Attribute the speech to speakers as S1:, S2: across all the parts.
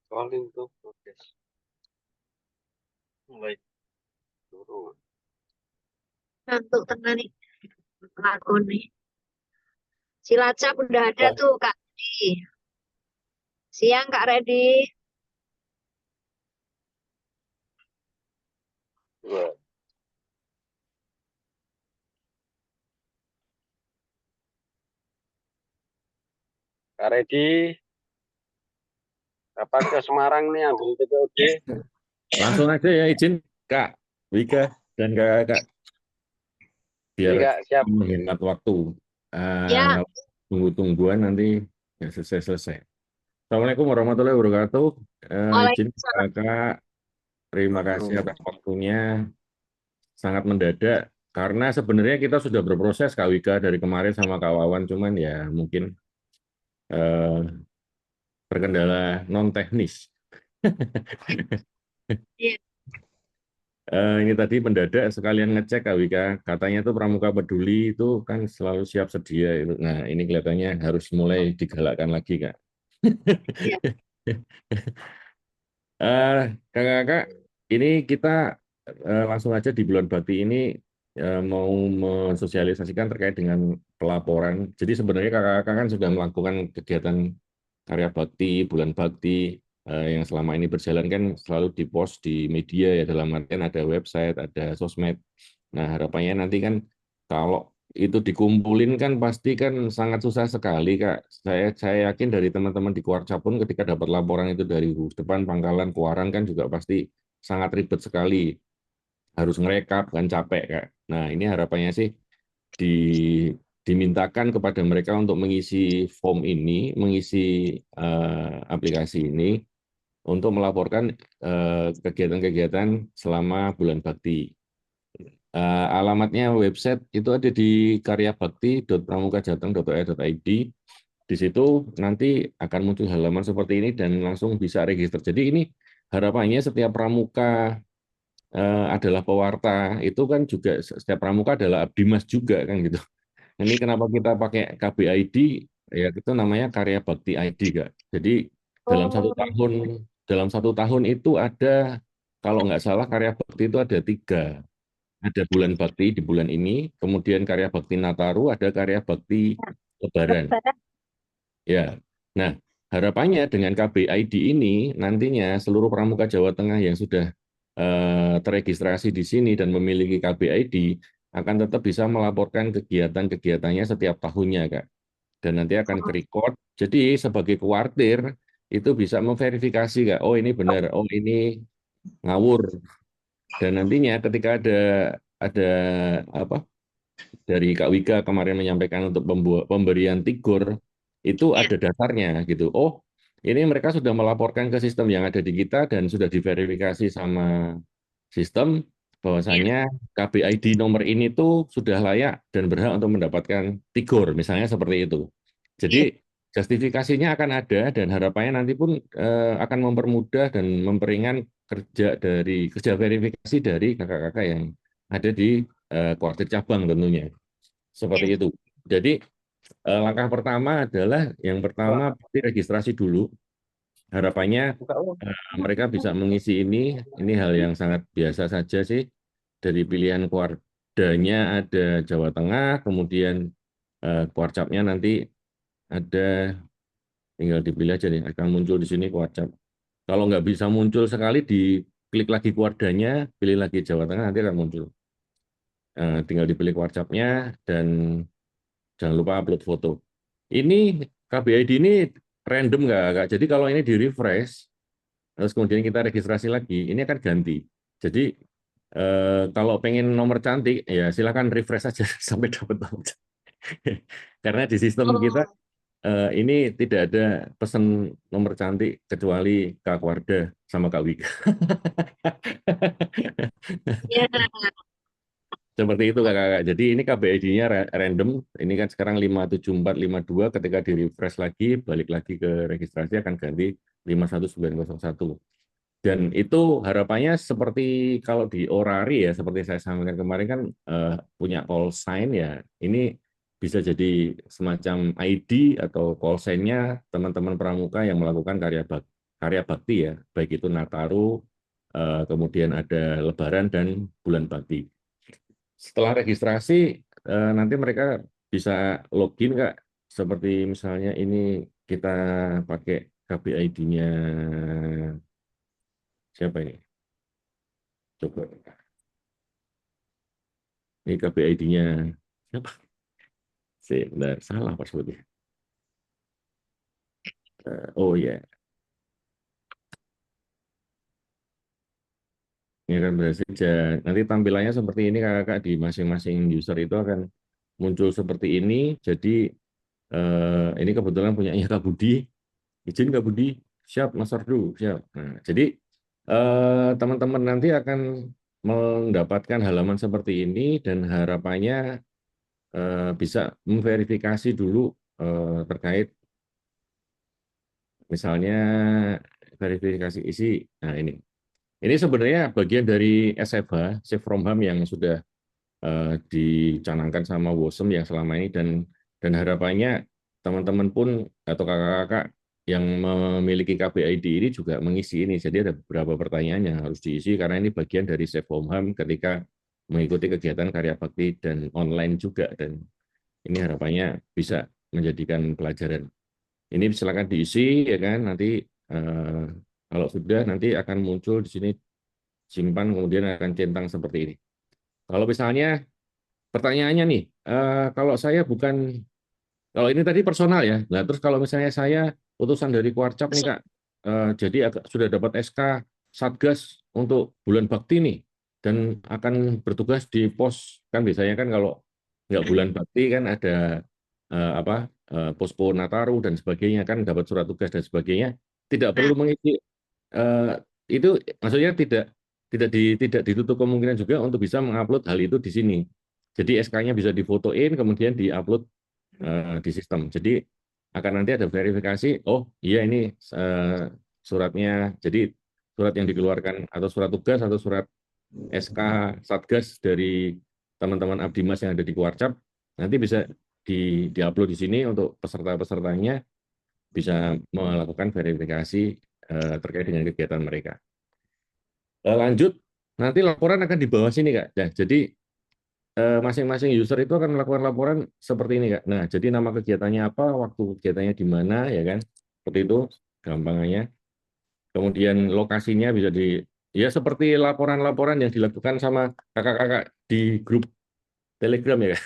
S1: Calling to progress. Mulai turun.
S2: Ngantuk tengah nih lakoni. Cilacap udah ada tuh Kak Redi. Siang Kak Redi.
S1: Dua. Kak Redi, kapan ke Semarang nih ambil TPOD?
S3: Langsung aja ya izin Kak Wika dan Kak biar
S1: Iya Kak, siap.
S3: menghemat waktu.
S2: Ya,
S3: Nggak tunggu-tungguan nanti ya selesai. Assalamualaikum warahmatullahi wabarakatuh. Izin
S2: Waalaikumsalam.
S3: Kak, terima kasih atas waktunya. Sangat mendadak karena sebenarnya kita sudah berproses Kak Wika dari kemarin sama Kak Wawan, cuman ya mungkin eh, terkendala non teknis.
S2: Iya.
S3: Ini tadi mendadak sekalian ngecek Kak Wika, katanya tuh Pramuka Peduli itu kan selalu siap sedia itu. Nah, ini kelihatannya harus mulai digalakkan lagi Kak.
S2: Iya.
S3: Kakak-kakak, ini kita langsung aja di bulan Bakti ini mau mensosialisasikan terkait dengan pelaporan. Jadi sebenarnya kakak-kakak kan sudah melakukan kegiatan karya bakti, bulan bakti yang selama ini berjalan kan selalu dipost di media ya, dalam artian ada website, ada sosmed. Nah harapannya nanti kan kalau itu dikumpulin kan pasti kan sangat susah sekali Kak. Saya yakin dari teman-teman di Kuarca pun ketika dapat laporan itu dari depan pangkalan Kuaran kan juga pasti sangat ribet sekali. Harus ngerekap kan capek Kak. Nah ini harapannya sih di dimintakan kepada mereka untuk mengisi form ini, mengisi aplikasi ini untuk melaporkan kegiatan-kegiatan selama bulan bakti. Alamatnya website itu ada di karyabakti.pramukajateng.or.id. Di situ nanti akan muncul halaman seperti ini dan langsung bisa register. Jadi ini harapannya setiap pramuka adalah pewarta, itu kan juga setiap pramuka adalah abdi mas juga kan gitu. Ini kenapa kita pakai KBID? Ya itu namanya Karya Bakti ID, Kak. Jadi dalam satu
S2: Oh,
S3: tahun itu ada, kalau nggak salah Karya Bakti itu ada 3. Ada bulan bakti di bulan ini, kemudian Karya Bakti Nataru, ada Karya Bakti Lebaran.
S2: Lebaran.
S3: Ya. Nah, harapannya dengan KBID ini nantinya seluruh pramuka Jawa Tengah yang sudah teregistrasi di sini dan memiliki KBID akan tetap bisa melaporkan kegiatan-kegiatannya setiap tahunnya, Kak. Dan nanti akan ke-record. Jadi sebagai kuartir itu bisa memverifikasi, Kak. Oh, ini benar. Oh, ini ngawur. Dan nantinya ketika ada apa dari Kak Wika kemarin menyampaikan untuk pemberian tigur itu
S2: Ya.
S3: ada dasarnya gitu. Oh, ini mereka sudah melaporkan ke sistem yang ada di kita dan sudah diverifikasi sama sistem
S2: Ya.
S3: bahwasannya KBID nomor ini tuh sudah layak dan berhak untuk mendapatkan tigur, misalnya seperti itu.
S2: Ya.
S3: Jadi justifikasinya akan ada dan harapannya nanti pun akan mempermudah dan memperingan kerja verifikasi dari kakak-kakak yang ada di kuartir cabang tentunya. Seperti
S2: Ya.
S3: itu. Jadi langkah pertama adalah yang pertama pasti registrasi dulu. Harapannya mereka bisa mengisi ini. Ini hal yang sangat biasa saja sih. Dari pilihan kuardanya ada Jawa Tengah, kemudian kuarcapnya nanti ada, tinggal dipilih aja nih, akan muncul di sini kuarcap. Kalau nggak bisa muncul sekali, diklik lagi kuardanya, pilih lagi Jawa Tengah, nanti akan muncul. Tinggal dipilih kuarcapnya dan jangan lupa upload foto. Ini KBID ini random nggak, Kak? Jadi kalau ini di refresh, terus kemudian kita registrasi lagi, ini akan ganti. Jadi kalau pengen nomor cantik, ya silakan refresh saja sampai dapat nomor cantik. Karena di sistem kita
S2: Oh,
S3: ini tidak ada pesan nomor cantik kecuali Kak Warda sama Kak Wika.
S2: ya.
S3: Seperti itu Kakak. Jadi ini KBID-nya random. Ini kan sekarang 57452, ketika di-refresh lagi, balik lagi ke registrasi akan ganti 51901. Dan itu harapannya seperti kalau di Orari ya, seperti saya sampaikan kemarin kan punya call sign ya. Ini bisa jadi semacam ID atau call sign-nya teman-teman pramuka yang melakukan karya bakti. karya bakti ya, baik itu Nataru, kemudian ada Lebaran dan bulan bakti. Setelah registrasi, nanti mereka bisa login Kak, seperti misalnya ini kita pakai KBID-nya siapa ini? Coba. Ini KBID-nya siapa? Sebentar, salah passwordnya. Oh ya, ini kan berhasil. Nanti tampilannya seperti ini Kakak, di masing-masing user itu akan muncul seperti ini. Jadi ini kebetulan punyanya Kak Budi. Izin Kak Budi, siap Mas Ardu, siap. Nah, jadi teman-teman nanti akan mendapatkan halaman seperti ini dan harapannya bisa memverifikasi dulu terkait misalnya verifikasi isi. Nah ini sebenarnya bagian dari SFH, Safe from Harm yang sudah dicanangkan sama WOSM yang selama ini dan harapannya teman-teman pun atau kakak-kakak yang memiliki KBID ini juga mengisi ini. Jadi ada beberapa pertanyaan yang harus diisi karena ini bagian dari Safe from Harm ketika mengikuti kegiatan karya bakti dan online juga, dan ini harapannya bisa menjadikan pelajaran. Ini silakan diisi ya kan, nanti kalau sudah nanti akan muncul di sini simpan, kemudian akan centang seperti ini. Kalau misalnya pertanyaannya nih, kalau saya bukan, kalau ini tadi personal ya, nah terus kalau misalnya saya utusan dari Kuarcap nih Kak, jadi sudah dapat SK Satgas untuk bulan bakti nih, dan akan bertugas di pos, kan biasanya kan kalau nggak bulan bakti kan ada posko Nataru dan sebagainya, kan dapat surat tugas dan sebagainya, tidak perlu mengisi itu, maksudnya tidak ditutup kemungkinan juga untuk bisa mengupload hal itu di sini. Jadi SK-nya bisa difotoin kemudian diupload di sistem. Jadi akan nanti ada verifikasi, oh iya ini suratnya, jadi surat yang dikeluarkan atau surat tugas atau surat SK Satgas dari teman-teman Abdimas yang ada di Kuarcap nanti bisa diupload di sini untuk peserta-pesertanya bisa melakukan verifikasi terkait dengan kegiatan mereka. Lanjut, nanti laporan akan di bawah sini Kak. Nah, jadi masing-masing user itu akan melakukan laporan seperti ini Kak. Nah, jadi nama kegiatannya apa, waktu kegiatannya di mana ya kan, seperti itu gampangannya. Kemudian lokasinya bisa ya seperti laporan-laporan yang dilakukan sama kakak-kakak di grup Telegram ya Kak.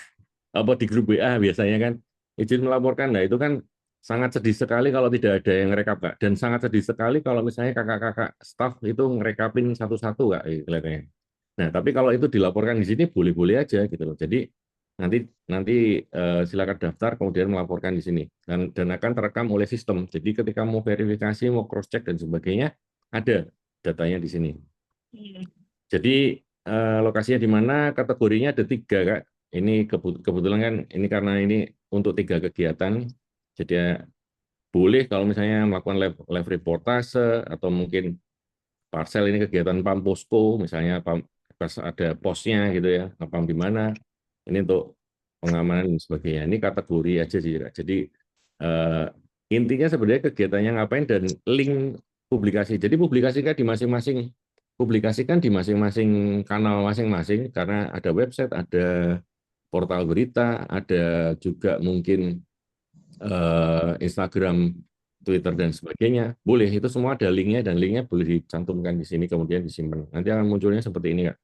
S3: Apa di grup WA biasanya kan, izin melaporkan. Nah, itu kan sangat sedih sekali kalau tidak ada yang ngerekap Kak. Dan sangat sedih sekali kalau misalnya kakak-kakak staff itu ngerekapin satu-satu Kak, kelihatannya. Nah, tapi kalau itu dilaporkan di sini boleh-boleh aja gitu loh. Jadi nanti silakan daftar kemudian melaporkan di sini dan akan terekam oleh sistem. Jadi ketika mau verifikasi, mau cross check dan sebagainya, ada datanya di sini. Jadi lokasinya di mana, kategorinya ada 3 Kak. Ini kebetulan kan ini karena ini untuk 3 kegiatan. Jadi boleh kalau misalnya melakukan live reportase atau mungkin parcel, ini kegiatan pam posko misalnya, pas ada posnya gitu ya, pam di mana, ini untuk pengamanan dan sebagainya. Ini kategori aja sih Kak. Jadi intinya sebenarnya kegiatannya ngapain dan link publikasi. Jadi publikasikan di masing-masing kanal masing-masing, karena ada website, ada portal berita, ada juga mungkin Instagram, Twitter dan sebagainya. Boleh, itu semua ada linknya dan linknya boleh dicantumkan di sini kemudian disimpan. Nanti akan munculnya seperti ini Kak.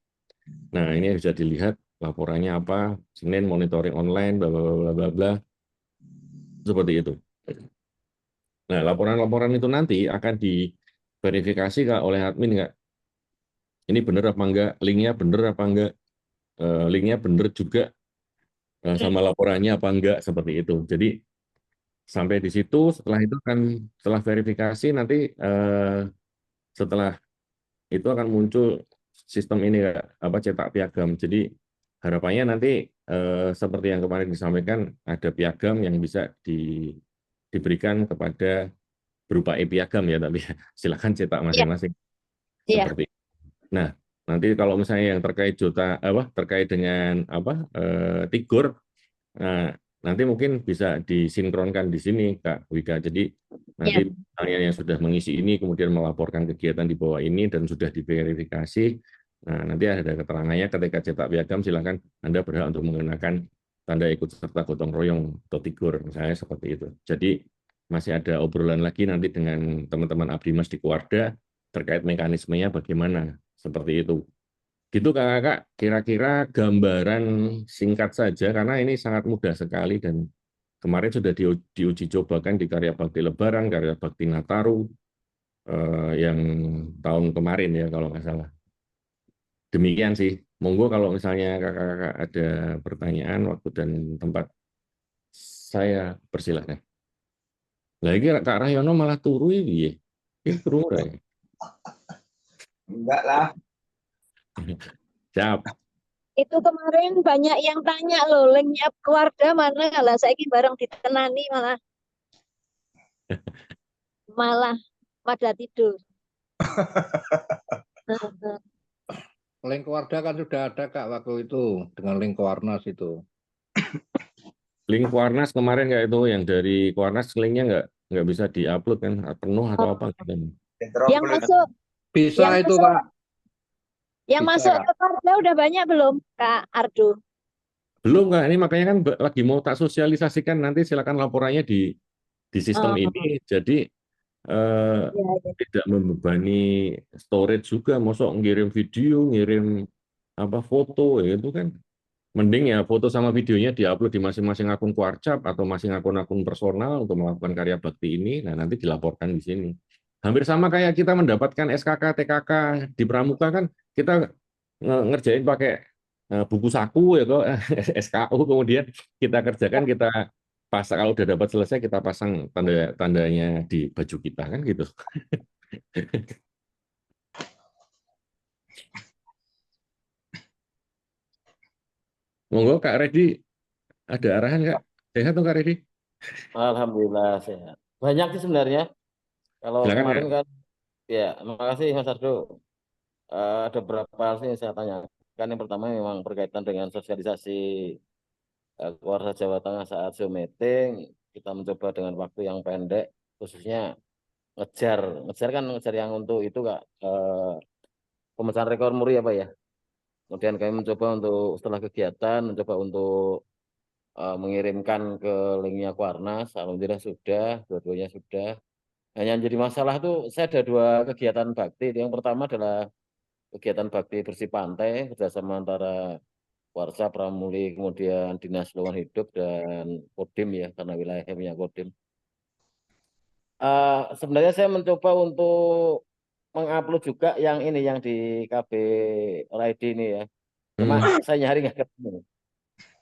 S3: Nah, ini bisa dilihat laporannya apa, Senin monitoring online, bla bla bla bla bla, seperti itu. Nah, laporan-laporan itu nanti akan diverifikasi Kak oleh admin Kak. Ini benar apa enggak, linknya benar apa enggak, linknya benar juga sama laporannya apa enggak, seperti itu. Jadi sampai di situ, setelah verifikasi nanti setelah itu akan muncul sistem ini Kak, cetak piagam. Jadi harapannya nanti seperti yang kemarin disampaikan, ada piagam yang bisa diberikan kepada berupa e-piagam ya, tapi silakan cetak masing-masing seperti. Nah, nanti kalau misalnya yang terkait terkait dengan Tigor, nah nanti mungkin bisa disinkronkan di sini, Kak Wika. Jadi nanti
S2: Iya.
S3: misalnya yang sudah mengisi ini, kemudian melaporkan kegiatan di bawah ini dan sudah diverifikasi. Nah, nanti ada keterangannya ketika cetak piagam, silakan Anda berhak untuk menggunakan tanda ikut serta gotong royong atau tigur, misalnya seperti itu. Jadi masih ada obrolan lagi nanti dengan teman-teman Abdimas di Kuarda terkait mekanismenya bagaimana, seperti itu. Gitu Kakak, kira-kira gambaran singkat saja karena ini sangat mudah sekali dan kemarin sudah diuji cobakan di Karya Bakti Lebaran, Karya Bakti Nataru yang tahun kemarin ya kalau nggak salah. Demikian sih. Monggo kalau misalnya kakak-kakak ada pertanyaan, waktu dan tempat saya persilahkan. Lagi Kak Rahyono malah turu ya. Ini turu ya.
S4: Enggak lah.
S3: Siap.
S2: Itu kemarin banyak yang tanya loh, linknya keluarga mana lah, saya bareng ditenani malah pada tidur.
S5: Link keluarga kan sudah ada Kak waktu itu dengan link Kuarnas itu.
S3: Link Kuarnas kemarin nggak itu yang dari Kuarnas linknya nggak bisa diupload kan penuh atau apa gitu.
S2: Yang masuk
S5: Bisa
S2: Yang
S5: itu
S2: masuk-
S5: Kak.
S2: yang
S5: Bisa,
S2: masuk
S5: Kak.
S2: ke keluarga udah banyak belum, Kak Ardo?
S3: Belum Kak, ini makanya kan lagi mau tak sosialisasikan nanti silakan laporannya di sistem
S2: Oh.
S3: ini. Jadi
S2: Ya, ya.
S3: tidak membebani storage juga, mosok ngirim video, ngirim apa foto ya itu kan mending ya foto sama videonya diupload di masing-masing akun Kuarcap atau masing akun-akun personal untuk melakukan karya bakti ini. Nah, nanti dilaporkan di sini. Hampir sama kayak kita mendapatkan SKK, TKK di Pramuka kan kita ngerjain pakai buku saku ya kok SKU kemudian kita kerjakan kita pasang kalau udah dapat selesai kita pasang tandanya di baju kita kan gitu. Monggo Kak Redi ada arahan Kak? Sehat tuh Kak Redi?
S1: Alhamdulillah sehat. Banyak sih sebenarnya. Kalau
S3: Silakan,
S1: kemarin
S3: Kak.
S1: kan, ya, makasih Mas Ardo. Ada beberapa hal sih yang saya tanyakan. Yang pertama memang berkaitan dengan sosialisasi Keluarga Jawa Tengah saat Zoom meeting. Kita mencoba dengan waktu yang pendek, khususnya ngejar kan ngejar yang untuk itu Kak, pemecahan rekor muri apa ya. Kemudian kami mencoba untuk setelah kegiatan, mencoba untuk mengirimkan ke linknya Kuarnas. Alhamdulillah sudah, dua-duanya sudah. Hanya yang jadi masalah tuh saya ada dua kegiatan bakti. Yang pertama adalah kegiatan bakti bersih pantai kerjasama antara Warsa, Pramuli, kemudian Dinas Lingkungan Hidup dan Kodim ya, karena wilayahnya punya Kodim. Sebenarnya saya mencoba untuk mengupload juga yang ini, yang di KB RID ini ya. Cuma saya nyari nggak ketemu.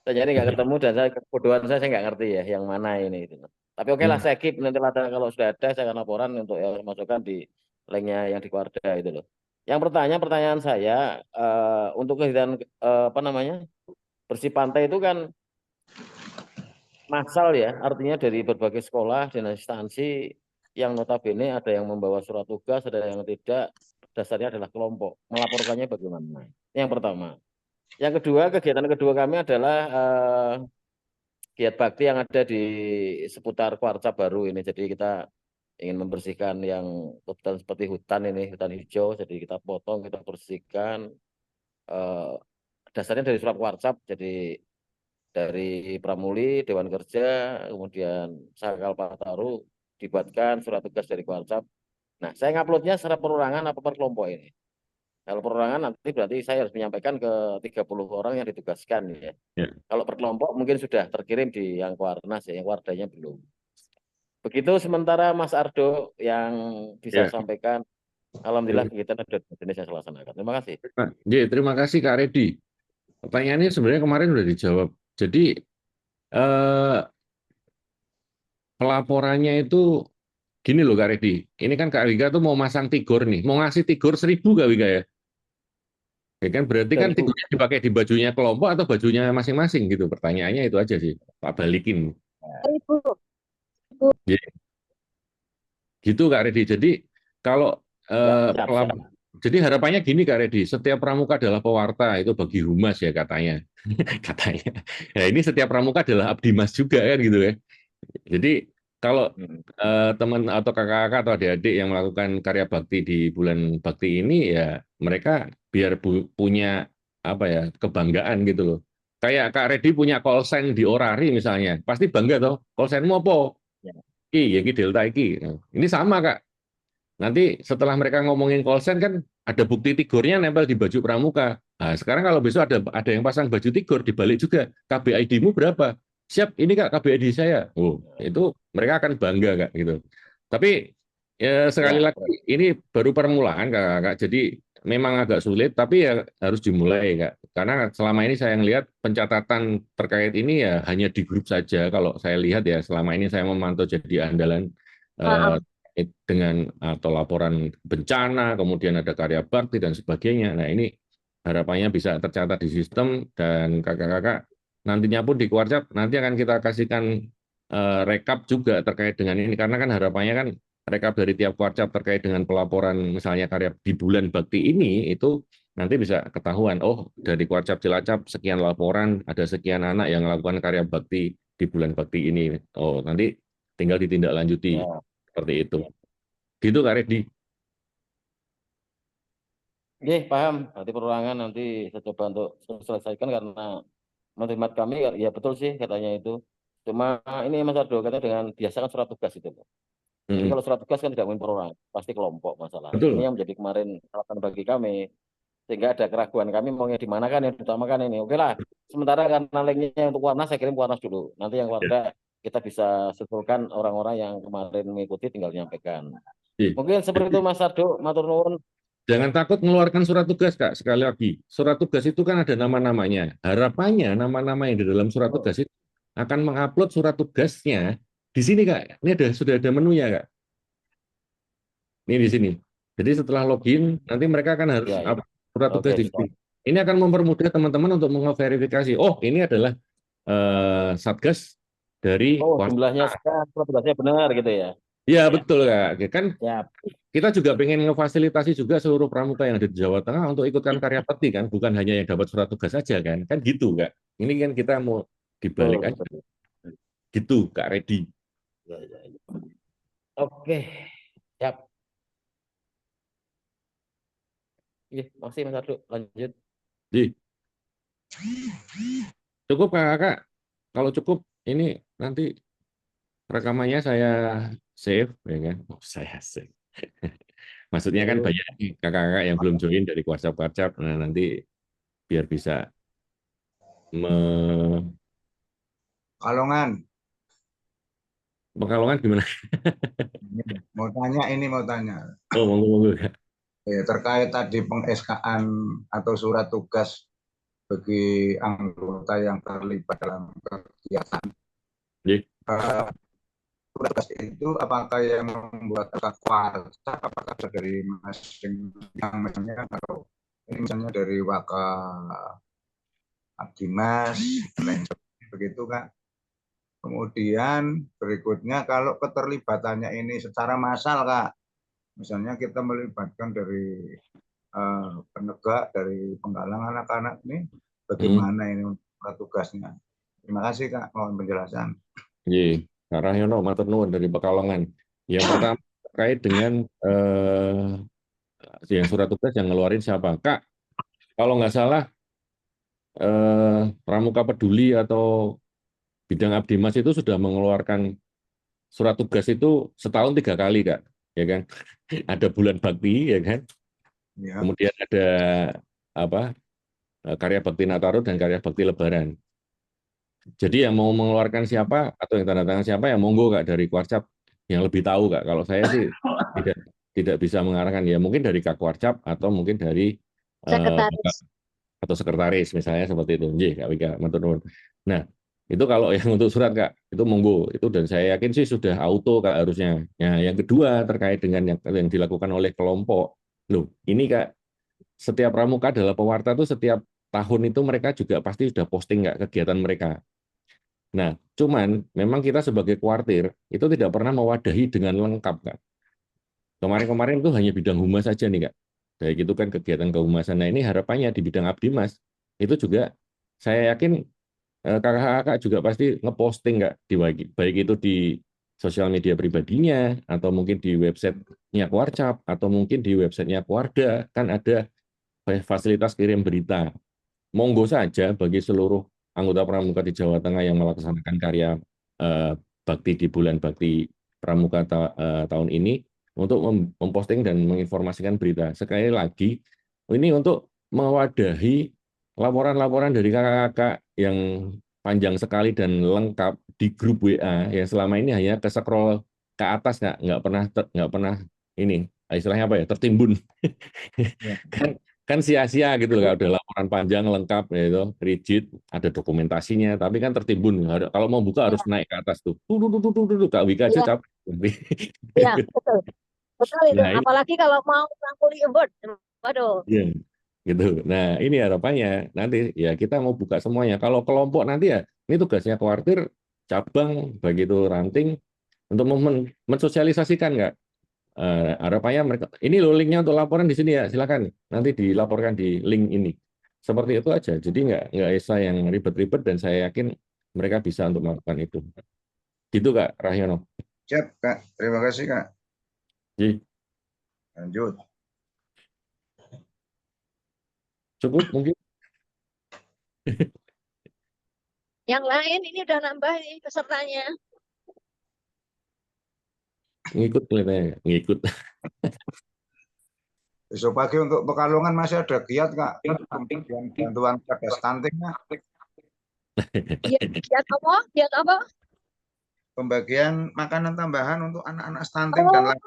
S1: Saya nyari nggak ketemu dan kebodohan saya nggak ngerti ya, yang mana ini. Gitu. Tapi oke lah, saya keep nanti kalau sudah ada saya akan laporan untuk ya, masukkan di linknya yang di Kuarda itu loh. Yang pertanyaan saya untuk kegiatan apa namanya bersih pantai itu kan massal ya, artinya dari berbagai sekolah dan instansi yang notabene ada yang membawa surat tugas, ada yang tidak, dasarnya adalah kelompok. Melaporkannya bagaimana? Yang pertama. Yang kedua, kegiatan kedua kami adalah giat bakti yang ada di seputar Kuarca baru ini. Jadi kita ingin membersihkan yang hutan seperti hutan ini, hutan hijau. Jadi kita potong, kita bersihkan. Dasarnya dari surat Kuarcap, jadi dari Pramuli, Dewan Kerja, kemudian Sakal Pataru, dibuatkan surat tugas dari Kuarcap. Nah, saya nguploadnya secara perorangan apa per kelompok ini. Kalau perorangan nanti berarti saya harus menyampaikan ke 30 orang yang ditugaskan ya.
S3: Ya.
S1: Kalau per kelompok mungkin sudah terkirim di yang Kuarnas ya, yang Kuardanya belum. Begitu sementara Mas Ardo yang bisa
S3: Ya.
S1: sampaikan. Alhamdulillah kita ada jenis yang laksanakan. Terima kasih.
S3: Terima kasih Kak Redi. Pertanyaannya sebenarnya kemarin sudah dijawab. Jadi pelaporannya itu gini loh Kak Redi. Ini kan Kak Wika tuh mau masang tigor nih. Mau ngasih tigor 1.000 Kak Wika ya? Ya kan berarti kan
S1: 1.000.
S3: tigornya dipakai di bajunya kelompok atau bajunya masing-masing gitu. Pertanyaannya itu aja sih. Pak balikin. Gitu Kak Redi. Jadi kalau
S1: Siap.
S3: Jadi harapannya gini Kak Redi, setiap pramuka adalah pewarta itu bagi humas ya katanya. Katanya. Nah, ini setiap pramuka adalah abdi mas juga kan gitu ya. Jadi kalau
S1: Hmm.
S3: teman atau kakak-kakak atau adik-adik yang melakukan karya bakti di bulan bakti ini ya mereka biar punya apa ya kebanggaan gitu loh. Kayak Kak Redi punya call sign di Orari misalnya, pasti bangga toh. Call sign apa?
S1: Ya.
S3: Ya iki Delta iki. Nah, ini sama Kak. Nanti setelah mereka ngomongin call sign kan ada bukti tigornya nempel di baju pramuka. Nah, sekarang kalau besok ada yang pasang baju tigor dibalik juga KBID-mu berapa? Siap, ini Kak KBID saya. Oh, itu mereka akan bangga Kak gitu. Tapi ya sekali
S1: Ya,
S3: lagi ini baru permulaan Kak. Jadi memang agak sulit tapi ya harus dimulai Kak. Karena selama ini saya lihat pencatatan terkait ini ya hanya di grup saja kalau saya lihat ya selama ini saya memantau jadi andalan
S2: Heeh.
S3: dengan atau laporan bencana, kemudian ada karya bakti dan sebagainya. Nah, ini harapannya bisa tercatat di sistem dan kakak-kakak nantinya pun di Kuarcap nanti akan kita kasihkan rekap juga terkait dengan ini karena kan harapannya kan rekap dari tiap Kuarcap terkait dengan pelaporan misalnya karya di bulan bakti ini itu nanti bisa ketahuan oh dari Kuarcap Cilacap sekian laporan ada sekian anak yang melakukan karya bakti di bulan bakti ini. Oh, nanti tinggal ditindaklanjuti
S1: ya.
S3: seperti itu. Gitu Kak Redi.
S1: Oke, paham. Berarti perulangan nanti saya coba untuk selesaikan karena menurut hemat kami ya betul sih katanya itu. Cuma ini Mas Ardo katanya dengan biasakan surat tugas itu. Jadi
S3: Mm-mm.
S1: kalau surat tugas kan tidak mungkin perorangan, pasti kelompok masalahnya. Ini
S3: Betul.
S1: yang menjadi kemarin catatan bagi kami. Sehingga ada keraguan kami maunya di mana kan yang diutamakan ini. Oke lah, sementara karena linknya untuk Warnas saya kirim ke Warnas dulu. Nanti yang
S3: Ya.
S1: Warda kita bisa susulkan orang-orang yang kemarin mengikuti tinggal menyampaikan.
S3: Jadi,
S1: Mungkin seperti itu Mas Ardo, matur nuwun.
S3: jangan takut mengeluarkan surat tugas, Kak. Sekali lagi, surat tugas itu kan ada nama-namanya. Harapannya nama-nama yang di dalam surat
S1: Oh,
S3: tugas itu akan mengupload surat tugasnya di sini, Kak. Ini sudah ada menunya, Kak. Ini di sini. Jadi setelah login, nanti mereka akan harus
S1: ya ya.
S3: upload surat tugas
S1: Oke,
S3: di sini.
S1: siap.
S3: Ini akan mempermudah teman-teman untuk memverifikasi. Oh, ini adalah Satgas dari
S1: Oh,
S3: Kuarta.
S1: jumlahnya sekian, surat tugasnya benar gitu ya.
S3: Ya, betul, Kak. Kan
S1: Ya,
S3: kita juga pengen ngefasilitasi juga seluruh pramuka yang ada di Jawa Tengah untuk ikutkan karya bakti kan, bukan hanya yang dapat surat tugas saja kan gitu Kak. Ini kan kita mau dibalik
S1: betul,
S3: aja,
S1: betul.
S3: gitu Kak Redi.
S1: Ya, ya, ya. Oke, siap. Iya, makasih Mas Ardo. Lanjut.
S3: Jadi, cukup Kak. Kalau cukup ini nanti rekamannya saya save ya kan. Oh, saya save. Maksudnya kan
S1: Yuk.
S3: banyak nih kakak-kakak yang belum join dari WhatsApp. Nah, nanti biar bisa
S4: Kalongan,
S3: Pekalongan gimana?
S4: ini mau tanya.
S3: Oh, monggo Kak.
S4: Ya, terkait tadi peng-SK-an atau surat tugas bagi anggota yang terlibat dalam kegiatan.
S3: Jadi,
S4: Surat tugas itu apakah yang membuat kuarsa, apakah dari masing yang misalnya kalau ini misalnya dari Waka Abdimas, begitu Kak. Kemudian berikutnya kalau keterlibatannya ini secara massal Kak, misalnya kita melibatkan dari penegak, dari penggalang anak-anak ini, bagaimana ini untuk tugasnya? Terima kasih Kak, mohon penjelasan.
S3: Iya, Kak Rahyono, matur nuwun dari Pekalongan. Yang pertama terkait dengan yang surat tugas yang ngeluarin siapa? Kak, kalau nggak salah Pramuka Peduli atau Bidang Abdimas itu sudah mengeluarkan surat tugas itu setahun 3 kali, Kak. Ya kan? Ada bulan bakti, ya kan?
S4: Ya.
S3: Kemudian ada apa? Karya bakti Nataru dan karya bakti Lebaran. Jadi yang mau mengeluarkan siapa atau yang tanda tangan siapa ya monggo Kak dari Kuarcap yang lebih tahu Kak. Kalau saya sih tidak tidak bisa mengarahkan ya mungkin dari Kak Kuarcap atau mungkin dari
S2: Sekretaris.
S3: atau sekretaris misalnya seperti itu. Nggih, Kak Wika, matur nuwun. Nah, itu kalau yang untuk surat Kak, itu monggo. Itu dan saya yakin sih sudah auto Kak harusnya. Nah, yang kedua terkait dengan yang dilakukan oleh kelompok. Loh, ini Kak, setiap pramuka adalah pewarta itu setiap tahun itu mereka juga pasti sudah posting Kak kegiatan mereka. Nah, cuman memang kita sebagai kuartir itu tidak pernah mewadahi dengan lengkap, Kak. Kemarin-kemarin itu hanya bidang humas saja nih, Kak. baik itu kan kegiatan kehumasan. Nah, ini harapannya di bidang Abdimas itu juga saya yakin kakak-kakak juga pasti ngeposting nggak baik itu di sosial media pribadinya atau mungkin di websitenya Kuarcap atau mungkin di websitenya Kuarda, kan ada fasilitas kirim berita. Monggo saja bagi seluruh anggota Pramuka di Jawa Tengah yang melaksanakan karya bakti di bulan bakti Pramuka tahun ini untuk memposting dan menginformasikan berita. Sekali lagi, ini untuk mewadahi laporan-laporan dari kakak-kakak yang panjang sekali dan lengkap di grup WA yang selama ini hanya ke scroll ke atas, nggak pernah ini istilahnya apa ya, tertimbun. kan sia-sia gitu loh, ada laporan panjang lengkap itu rigid, ada dokumentasinya, tapi kan tertimbun. Kalau mau buka harus naik ke atas tuh. Kak Wika aja
S2: Iya,
S3: capek.
S2: iya, betul. Betul itu.
S3: Nah, ini
S2: Apalagi kalau mau ngangkuli award. Waduh.
S3: ya, gitu. Nah, ini harapannya nanti ya kita mau buka semuanya. Kalau kelompok nanti ya ini tugasnya kuartir, cabang, begitu ranting untuk mensosialisasikan nggak. Harapannya mereka ini loh linknya untuk laporan di sini ya, silakan nanti dilaporkan di link ini. Seperti itu aja. Jadi nggak usah yang ribet-ribet dan saya yakin mereka bisa untuk melakukan itu. Gitu Kak Rahyono.
S4: Siap, Kak. Terima kasih, Kak.
S3: Jadi,
S4: Lanjut.
S3: cukup mungkin.
S2: Yang lain ini udah nambah ini pesertanya.
S3: Ngikut kelihatannya, ngikut.
S4: Besok pagi untuk Pekalongan masih ada giat, Kak. Bantuan pada stunting, Kak.
S2: Giat apa? Giat apa?
S4: Pembagian makanan tambahan untuk anak-anak stunting dan lain